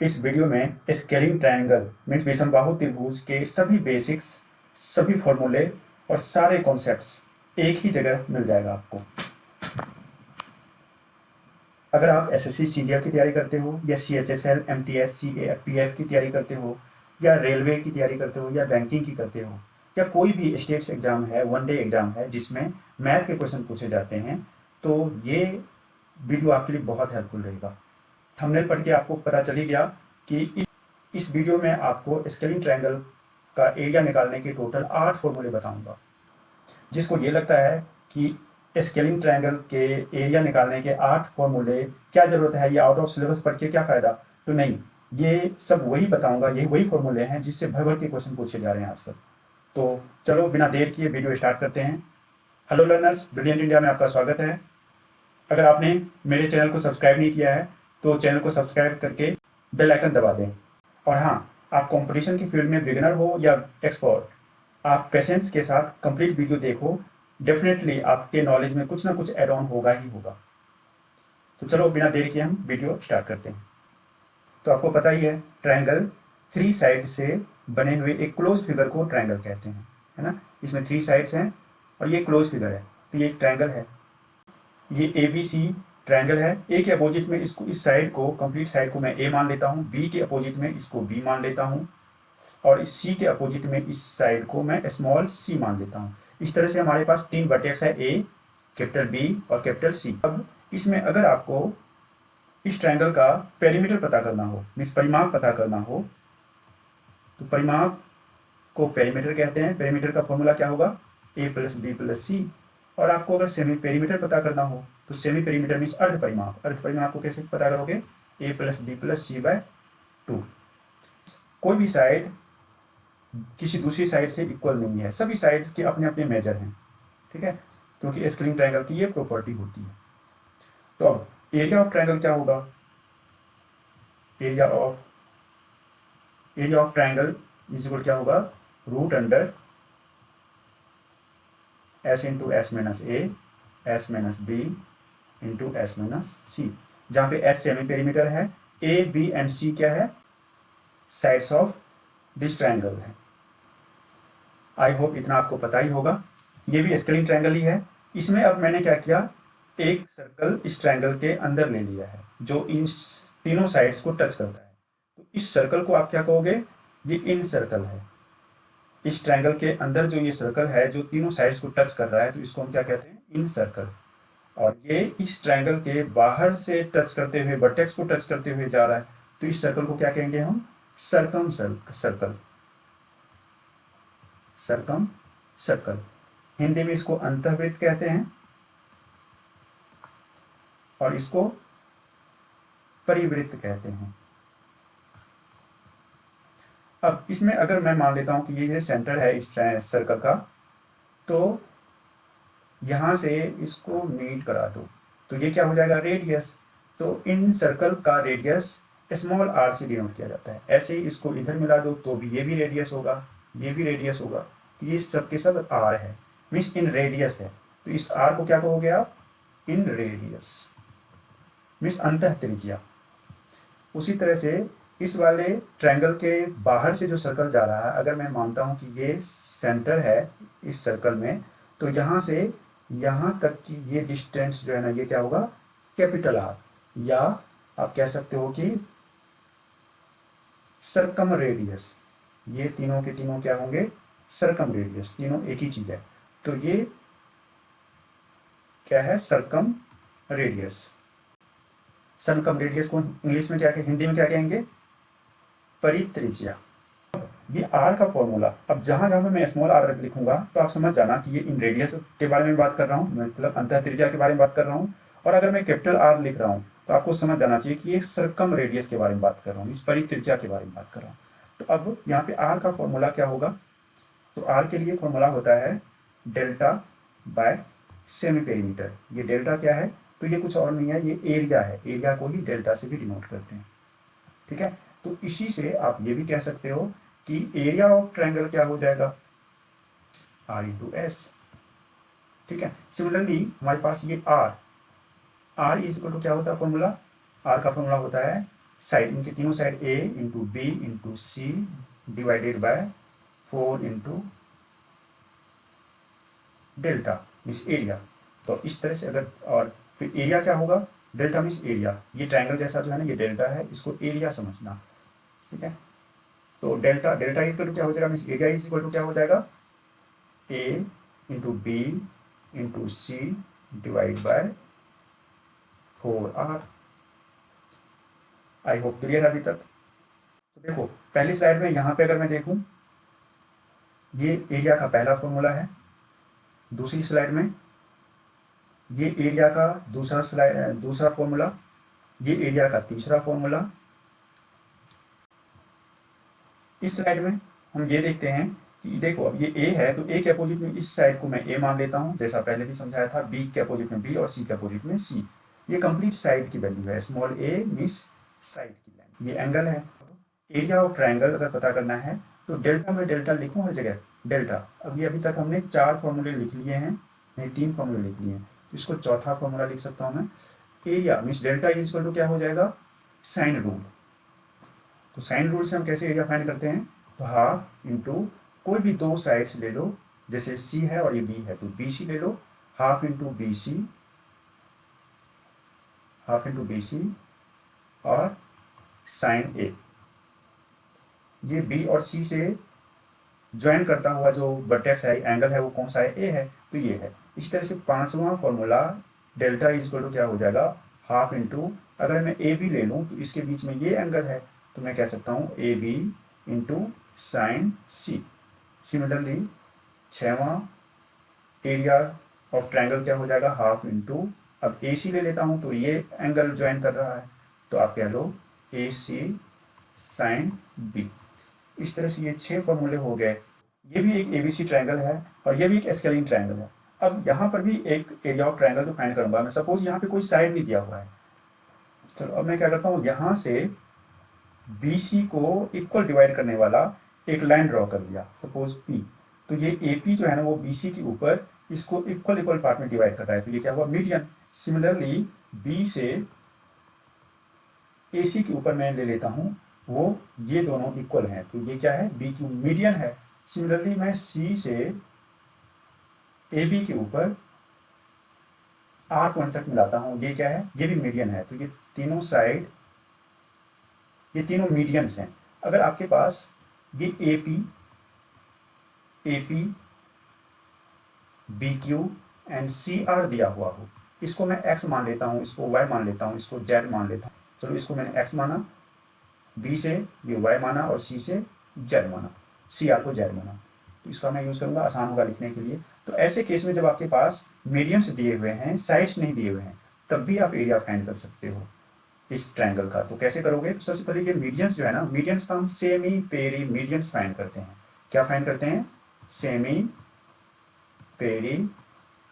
इस वीडियो में scaling triangle means विषमबाहु त्रिभुज के सभी बेसिक्स, सभी फॉर्मूले और सारे कॉन्सेप्ट्स एक ही जगह मिल जाएगा आपको। अगर आप एसएससी सीजीएल की तैयारी करते हो या सीएचएसएल, एमटीएस, सीएपीएफ की तैयारी करते हो या रेलवे की तैयारी करते हो या बैंकिंग की करते हो या कोई भी स्टेट्स एग्जाम है, वन डे एग्जाम है जिसमें मैथ के क्वेश्चन पूछे जाते हैं, तो ये वीडियो आपके लिए बहुत हेल्पफुल रहेगा। थंबनेल पढ़ के आपको पता चल ही गया कि इस वीडियो में आपको स्केलिंग ट्रायंगल का एरिया निकालने के टोटल 8 फॉर्मूले बताऊंगा। जिसको ये लगता है कि स्केलिंग ट्रायंगल के एरिया निकालने के 8 फॉर्मूले क्या ज़रूरत है, ये आउट ऑफ सिलेबस पढ़ के क्या फ़ायदा, तो नहीं, ये सब वही बताऊंगा, यही वही फॉर्मूले हैं जिससे भर भर के क्वेश्चन पूछे जा रहे हैं आजकल। तो चलो बिना देर किए वीडियो स्टार्ट करते हैं। हेलो लर्नर्स, ब्रिलियंट इंडिया में आपका स्वागत है। अगर आपने मेरे चैनल को सब्सक्राइब नहीं किया है तो चैनल को सब्सक्राइब करके बेल आइकन दबा दें। और हाँ, आप कंपटीशन की फील्ड में बिगिनर हो या एक्सपर्ट, आप पेशेंस के साथ कंप्लीट वीडियो देखो, डेफिनेटली आपके नॉलेज में कुछ ना कुछ एड ऑन होगा ही होगा। तो चलो बिना देर किए हम वीडियो स्टार्ट करते हैं। तो आपको पता ही है, ट्रायंगल 3 साइड से बने हुए एक क्लोज फिगर को ट्रायंगल कहते हैं, है ना। इसमें 3 साइड्स हैं और ये क्लोज फिगर है, तो ये एक ट्रायंगल है। ये ए बी सी ट्रायंगल है। ए के अपोजिट में इसको, इस साइड को, कंप्लीट साइड को मैं ए मान लेता हूँ, बी के अपोजिट में इसको बी मान लेता हूँ और इस सी के अपोजिट में इस साइड को मैं स्मॉल सी मान लेता हूँ। इस तरह से हमारे पास 3 वर्टेक्स है, ए, कैपिटल बी और कैपिटल सी। अब इसमें अगर आपको इस ट्रायंगल का पेरीमीटर पता करना हो, मीन्स परिमाप पता करना हो, तो परिमाप को पेरीमीटर कहते हैं। पेरीमीटर का फॉर्मूला क्या होगा, ए प्लस बी प्लस सी। और आपको अगर सेमी पेरीमीटर पता करना हो तो सेमी पेरीमीटर मीन्स अर्ध परिमाप। अर्ध परिमाप को कैसे पता करोगे, ए प्लस बी प्लस सी बाय 2। कोई भी साइड किसी दूसरी साइड से इक्वल नहीं है, सभी साइड के अपने अपने मेजर हैं, ठीक है, क्योंकि स्केलिंग ट्रायंगल की ये प्रॉपर्टी होती है। तो अब एरिया ऑफ ट्रायंगल क्या होगा, area of triangle is equal क्या होगा, root under S into S minus a, s minus b into S minus c, जहाँ पे एस सेमी पेरीमीटर है, ए बी एंड सी क्या है, साइड्स ऑफ दिस ट्रायंगल है। आई होप इतना आपको पता ही होगा। ये भी स्केलिंग ट्रायंगल ही है। इसमें अब मैंने क्या किया, एक सर्कल इस ट्रायंगल के अंदर ले लिया है जो इन तीनों साइड्स को टच करता है। तो इस सर्कल को आप क्या कहोगे, ये इन सर्कल है। इस ट्रायंगल के अंदर जो ये सर्कल है जो तीनों साइड्स को टच कर रहा है, तो इसको हम क्या कहते हैं, इन सर्कल। और ये इस ट्रायंगल के बाहर से टच करते हुए, वर्टेक्स को टच करते हुए जा रहा है, तो इस सर्कल को क्या कहेंगे हम, सरकम सर्कल। सरकम सर्कल, हिंदी में इसको अंतःवृत्त कहते हैं और इसको परिवृत्त कहते हैं। अब इसमें अगर मैं मान लेता हूं कि ये सेंटर है इस सर्कल का, तो यहां से इसको मीट करा दो, तो ये क्या हो जाएगा, रेडियस। तो इन सर्कल का रेडियस स्मॉल आर से डिनोट किया जाता है। ऐसे ही इसको इधर मिला दो तो भी ये भी रेडियस होगा, ये भी रेडियस होगा, तो ये सब के सब आर है, मीन्स इन रेडियस है। तो इस आर को क्या कहोगे आप, इन रेडियस, मीन्स अंतः त्रिज्या। उसी तरह से इस वाले ट्रायंगल के बाहर से जो सर्कल जा रहा है, अगर मैं मानता हूं कि ये सेंटर है इस सर्कल में, तो यहाँ से यहाँ तक की ये डिस्टेंस जो है ना, ये क्या होगा, कैपिटल आर, या आप कह सकते हो कि सरकम रेडियस। ये तीनों के तीनों क्या होंगे, सरकम रेडियस, तीनों एक ही चीज है। तो ये क्या है, सरकम रेडियस। सरकम रेडियस को इंग्लिश में क्या कहेंगे, हिंदी में क्या कहेंगे, परित्रिज्या। ये आर का फॉर्मूला, अब जहां जहां मैं स्मॉल आर लिखूंगा तो आप समझ जाना कि ये इन रेडियस के बारे में बात कर रहा हूँ, मतलब अंतः त्रिज्या के बारे में बात कर रहा हूँ। और अगर मैं कैपिटल आर लिख रहा हूँ तो आपको समझ जाना चाहिए कि ये सरकम रेडियस के बारे में बात कर रहा हूँ, इस परित्रिज्या के बारे में बात कर रहा हूँ। तो अब यहाँ पे आर का फॉर्मूला क्या होगा, तो आर के लिए फॉर्मूला होता है डेल्टा बाय सेमी पेरीमीटर। ये डेल्टा क्या है, तो ये कुछ और नहीं है, ये एरिया है, एरिया को ही डेल्टा से भी डिनोट करते हैं, ठीक है। तो इसी से आप ये भी कह सकते हो कि एरिया ऑफ ट्रायंगल क्या हो जाएगा, आर इंटू एस, ठीक है। सिमिलरली हमारे पास ये R, R is equal to क्या होता है फॉर्मूला, आर का फॉर्मूला होता है साइड, इनके तीनों side a into B into C divided by 4 into delta means area. तो इस तरह से अगर, और फिर एरिया क्या होगा, डेल्टा मीन्स एरिया, ये ट्राइंगल जैसा जो है ना ये डेल्टा है, इसको एरिया समझना, ठीक है। तो delta delta is equal to क्या हो जाएगा, means area is equal to क्या हो जाएगा, a into B into c divide by 4r। I hope clear है अभी तक। तो देखो पहली स्लाइड में यहाँ पे अगर मैं देखूँ, ये एरिया का पहला फॉर्मूला है, दूसरी स्लाइड में ये एरिया का दूसरा फॉर्मूला, ये एरिया का तीसरा फॉर्मूला। इस स्लाइड में हम ये देखते हैं कि देखो अब ये ए है, तो ए के अपोजिट में इस साइड को मैं ए मान लेता हूँ, जैसा पहले भी समझाया था, बी के अपोजिट में बी और सी के अपोजिट में सी। ये कंप्लीट साइड की वैल्यू है, स्मॉल ए मीन्स साइड की वैल्यू। ये एंगल है। एरिया ऑफ ट्राइंगल अगर पता करना है तो डेल्टा में डेल्टा लिखूँ हर जगह डेल्टा। अभी तक हमने 4 फॉर्मूले लिख लिए हैं, नहीं 3 फॉर्मूले लिख लिए हैं, तो इसको चौथा फॉर्मूला लिख सकता हूँ मैं। Area means delta is equal to क्या हो जाएगा, साइन रूल। तो साइन रूल से हम कैसे एरिया फाइंड करते हैं, तो हाफ इंटू कोई भी दो साइड्स ले लो, जैसे सी है और ये बी है तो बी सी ले लो, half into B C, half into B C और साइन ए। ये बी और सी से ज्वाइन करता हुआ जो वर्टेक्स है, एंगल है, वो कौन सा है, ए है, तो ये है। इस तरह से पांचवा formula delta is equal to क्या हो जाएगा, हाफ इंटू, अगर मैं ए बी ले लूँ तो इसके बीच में ये एंगल है, तो मैं कह सकता हूँ A B into sine C. Similarly छवा एरिया ऑफ ट्रायंगल क्या हो जाएगा, हाफ इंटू, अब ए सी ले लेता हूँ तो ये एंगल ज्वाइन कर रहा है, तो आप कह लो ए सी साइन बी। इस तरह से ये 6 फॉर्मूले हो गए। ये भी एक एबीसी ट्रायंगल है और ये भी एक एस्केलिन ट्रायंगल है। अब यहाँ पर भी एक एरिया ऑफ ट्रायंगल तो फाइंड करूंगा मैं। सपोज यहाँ पे कोई साइड नहीं दिया हुआ है, चलो अब मैं क्या करता हूँ, यहाँ से बी सी को इक्वल डिवाइड करने वाला एक लाइन ड्रॉ कर दिया, सपोज पी। तो ये ए पी जो है ना वो बी सी के ऊपर इसको इक्वल इक्वल पार्ट में डिवाइड कर रहा है, तो ये क्या हुआ, मीडियन। सिमिलरली बी से ए सी के ऊपर मैं ले लेता हूँ, वो ये दोनों इक्वल हैं, तो ये क्या है, बी की मीडियन है। सिमिलरली मैं सी से ए बी के ऊपर आर पॉइंट तक मिलाता हूँ, ये क्या है, ये भी मीडियन है। तो ये तीनों साइड, ये तीनों मीडियंस हैं। अगर आपके पास ये A P B Q and C R दिया हुआ हो, इसको मैं एक्स मान लेता हूँ, इसको वाई मान लेता हूँ, इसको जेड मान लेता हूँ। चलो इसको मैंने एक्स माना, बी से ये वाई माना और सी से जेड माना, सी आर को जेड माना, तो इसका मैं यूज़ करूँगा, आसान होगा लिखने के लिए। तो ऐसे केस में जब आपके पास मीडियंस दिए हुए हैं, साइड्स नहीं दिए हुए हैं, तब भी आप एरिया फाइंड कर सकते हो इस ट्रायंगल का। तो कैसे करोगे, तो सबसे पहले ये मीडियंस जो है ना, मीडियंस का हम सेमी पेरी मीडियंस फाइंड करते हैं। क्या फाइंड करते हैं, सेमी पेरी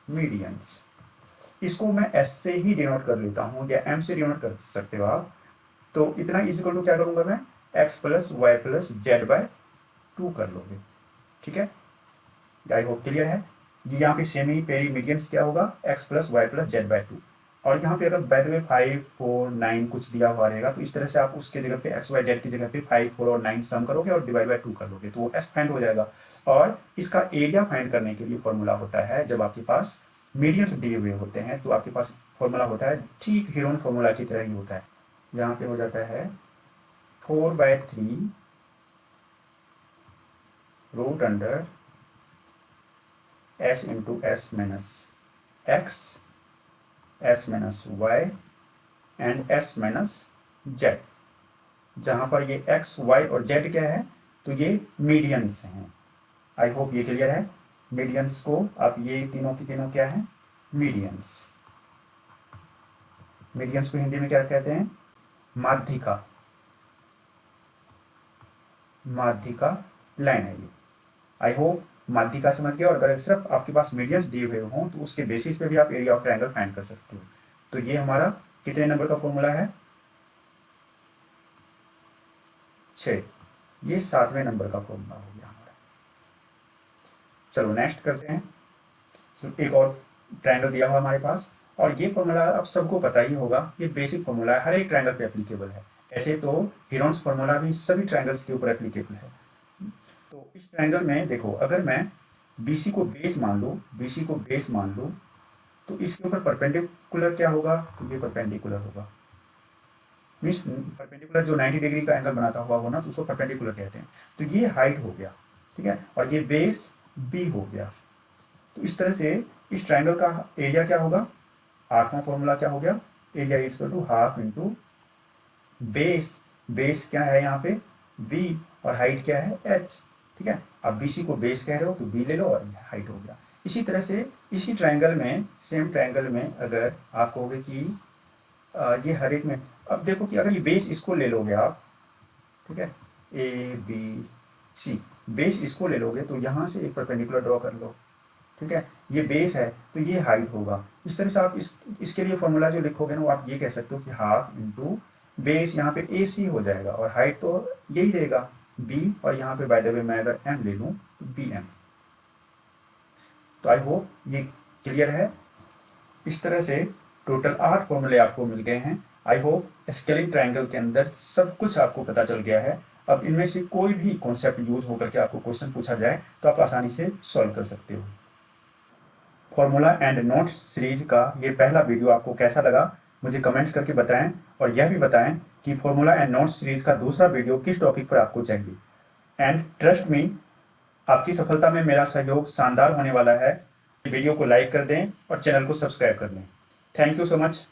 मीडियंस। इसको मैं एस से ही डिनोट कर लेता हूँ या एम से डिनोट कर सकते हो आप। तो इतना इजिकल टू क्या करूँगा मैं, X plus Y plus Z by 2 कर लोगे, ठीक है। आई होप क्लियर है। ये यहाँ पे सेमी पेरी मीडियंस क्या होगा, X plus Y plus Z by 2। और यहाँ पे अगर बाय द वे 5 4 9 कुछ दिया हुआ रहेगा, तो इस तरह से आप उसके जगह पे एक्स वाई जेड की जगह पे 5 4 और 9 सम करोगे और डिवाइड बाय 2 कर लोगे, तो वो एस फाइंड हो जाएगा। और इसका एरिया फाइंड करने के लिए फॉर्मूला होता है, जब आपके पास मीडियंस दिए हुए होते हैं तो आपके पास फॉर्मूला होता है ठीक हीरोन फॉर्मूला की तरह ही होता है। यहाँ पे हो जाता है 4/3 root under S into S minus X, S minus Y and S minus Z. जहाँ पर ये एक्स वाई और जेड क्या है, तो ये मीडियंस हैं। आई होप ये क्लियर है। मीडियंस को आप ये तीनों की तीनों क्या है, मीडियंस। मीडियंस को हिंदी में क्या कहते हैं, माध्यिका, माध्यिका लाइन है ये। आई होप माध्यिका समझ गए। और अगर सिर्फ आपके पास मीडियंस दिए हुए हों तो उसके बेसिस पे भी आप एरिया ऑफ ट्रायंगल फाइंड कर सकते हो। तो ये हमारा कितने नंबर का फॉर्मूला है, 6। ये 7वें नंबर का फॉर्मूला हो गया हमारा। चलो नेक्स्ट करते हैं। चलो एक और ट्रायंगल दिया हुआ हमारे पास, और ये फॉर्मूला आप सबको पता ही होगा, ये बेसिक फॉर्मूला है, हर एक ट्रायंगल पे एप्लीकेबल है। ऐसे तो हीरोन्स फार्मूला भी सभी ट्रायंगल्स के ऊपर एप्लीकेबल है। तो इस ट्रायंगल में देखो, अगर मैं BC को बेस मान लूँ, BC को बेस मान लूँ, तो इसके ऊपर परपेंडिकुलर क्या होगा, तो ये परपेंडिकुलर होगा। मीन्स परपेंडिकुलर जो 90 डिग्री का एंगल बनाता हुआ हो ना, तो उसको परपेंडिकुलर कहते हैं। तो ये हाइट हो गया, ठीक है, और ये बेस B हो गया। तो इस तरह से इस ट्रायंगल का एरिया क्या होगा, आठवां फॉर्मूला क्या हो गया, area is equal to half into base, base क्या है यहाँ पे B, और हाइट क्या है h, ठीक है। अब BC को बेस कह रहे हो तो B ले लो और ये हाइट हो गया। इसी तरह से इसी ट्रायंगल में, सेम ट्रायंगल में अगर आप कहोगे कि ये हर एक में, अब देखो कि अगर ये बेस इसको ले लोगे आप, ठीक है, ABC, बेस इसको ले लोगे तो यहाँ से एक परपेंडिकुलर ड्रॉ कर लो, ठीक है, ये बेस है तो ये हाइट होगा। इस तरह से आप इसके लिए फॉर्मूला जो लिखोगे ना, वो आप ये कह सकते हो कि हाफ इंटू बेस, यहाँ पे AC हो जाएगा, और हाइट तो यही रहेगा B, और यहाँ पे बाय द वे मैं अगर M ले लूँ तो BM। तो आई होप ये क्लियर है। इस तरह से टोटल 8 फॉर्मूले आपको मिल गए हैं। आई होप स्केलिंग ट्रायंगल के अंदर सब कुछ आपको पता चल गया है। अब इनमें से कोई भी कॉन्सेप्ट यूज होकर के आपको क्वेश्चन पूछा जाए तो आप आसानी से सॉल्व कर सकते हो। फॉर्मूला एंड नोट्स सीरीज का ये पहला वीडियो आपको कैसा लगा, मुझे कमेंट्स करके बताएं, और यह भी बताएं कि फॉर्मूला एंड नोट्स सीरीज का दूसरा वीडियो किस टॉपिक पर आपको चाहिए। एंड ट्रस्ट मी, आपकी सफलता में मेरा सहयोग शानदार होने वाला है। वीडियो को लाइक कर दें और चैनल को सब्सक्राइब कर लें। Thank you so much.